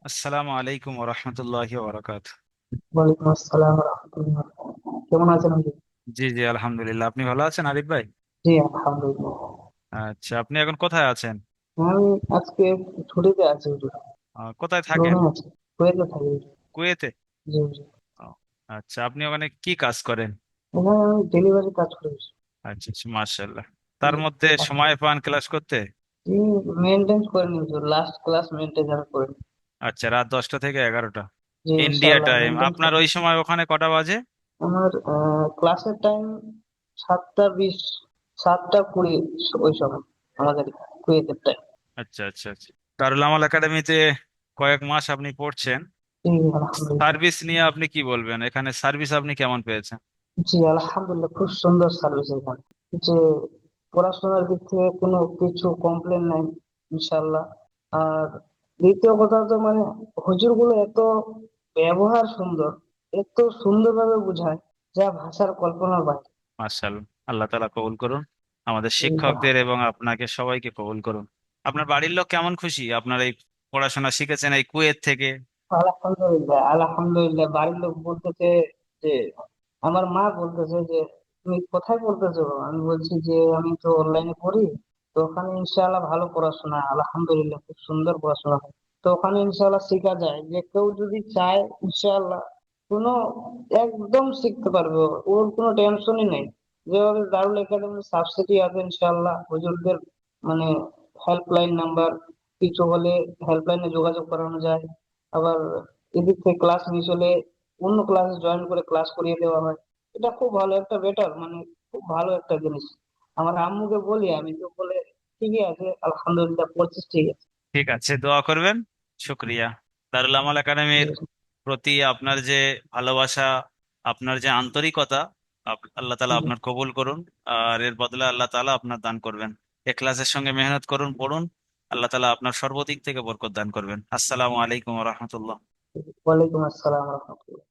আসসালামু আলাইকুম ওরহমতুল্লাহি ওবরাকাত। ওয়ালাইকুম আসসালাম রহমতুল্লাহ। কেমন আছেন আপনি? জি জি, আলহামদুলিল্লাহ। আপনি ভালো আছেন আরিফ ভাই? জি, আলহামদুলিল্লাহ। আচ্ছা, আপনি এখন কোথায় আছেন? আমি আজকে ছুটিতে আছি হুজুর। কোথায় থাকেন? রুমে আছি। কুয়েতে থাকি হুজুর। কুয়েতে? জি হুজুর। ও, আচ্ছা, আপনি ওখানে কি কাজ করেন? এখানে আমি ডেলিভারি কাজ করি হুজুর। আচ্ছা আচ্ছা, মাশাআল্লাহ। তার জি, মধ্যে সময় পান ক্লাস করতে? জি, মেনটেন করে নি হুজুর, লাস্ট ক্লাস মেনটেন করে নি। আচ্ছা, রাত 10টা থেকে 11টা জি, ইন্ডিয়া ইনশাআল্লাহ টাইম। মেনটেন আপনার করে। ওই সময় ওখানে কটা বাজে? আমার ক্লাসের টাইম 7:20, 7:20 ওই সময় আমাদের কুয়েতের টাইম। আচ্ছা আচ্ছা আচ্ছা। দারুল আমাল একাডেমিতে কয়েক মাস আপনি পড়ছেন। জি, আলহামদুলিল্লাহ। সার্ভিস নিয়ে আপনি কি বলবেন? এখানে সার্ভিস আপনি কেমন পেয়েছেন? জি, আলহামদুলিল্লাহ, খুব সুন্দর সার্ভিস এখানে। যে পড়াশোনার দিক থেকে কোনো কিছু কমপ্লেন নাই, ইনশাল্লাহ। আর দ্বিতীয় কথা তো মানে হুজুর গুলো এত ব্যবহার সুন্দর, এত সুন্দরভাবে বোঝায়, যা ভাষার কল্পনার বাইরে। মাশাআল্লাহ, আল্লাহ তাআলা কবুল করুন। আমাদের এই শিক্ষকদের এবং আপনাকে সবাইকে কবুল করুন। আপনার বাড়ির লোক কেমন খুশি আপনার এই পড়াশোনা শিখেছেন এই কুয়েত থেকে? আলহামদুলিল্লাহ, আলহামদুলিল্লাহ। বাড়ির লোক বলতেছে যে, আমার মা বলতেছে যে, তুমি কোথায় পড়তেছো? আমি বলছি যে আমি তো অনলাইনে পড়ি। তো ওখানে ইনশাআল্লাহ ভালো পড়াশোনা, আলহামদুলিল্লাহ, খুব সুন্দর পড়াশোনা হয়। তো ওখানে ইনশাআল্লাহ শেখা যায়, যে কেউ যদি চায় ইনশাআল্লাহ কোনো একদম শিখতে পারবে। ওর কোনো টেনশনই নেই। যেভাবে দারুল একাডেমির সাবসিডি আছে ইনশাআল্লাহ, হুজুরদের মানে হেল্পলাইন নাম্বার, কিছু হলে হেল্পলাইনে যোগাযোগ করানো যায়। আবার এদিক থেকে ক্লাস মিস হলে অন্য ক্লাসে জয়েন করে ক্লাস করিয়ে দেওয়া হয়। এটা খুব ভালো একটা বেটার, মানে খুব ভালো একটা জিনিস। আমার আম্মুকে বলি আমি, তো বলে ঠিকই আছে, আলহামদুলিল্লাহ, পড়ছিস, ঠিক আছে। ঠিক আছে, দোয়া করবেন। শুক্রিয়া। দারুল আমাল একাডেমির ঠিক আছে। প্রতি আপনার যে ভালোবাসা, আপনার যে আন্তরিকতা, আল্লাহ তাআলা জি, আপনার কবুল করুন। আর এর বদলে আল্লাহ তাআলা আপনার দান করবেন। এখলাসের সঙ্গে মেহনত করুন, পড়ুন। আল্লাহ তাআলা আপনার সর্বদিক থেকে বরকত দান করবেন। আসসালামু আলাইকুম ওয়া রাহমাতুল্লাহ। ওয়ালাইকুম আসসালাম রহমতুল্লাহ।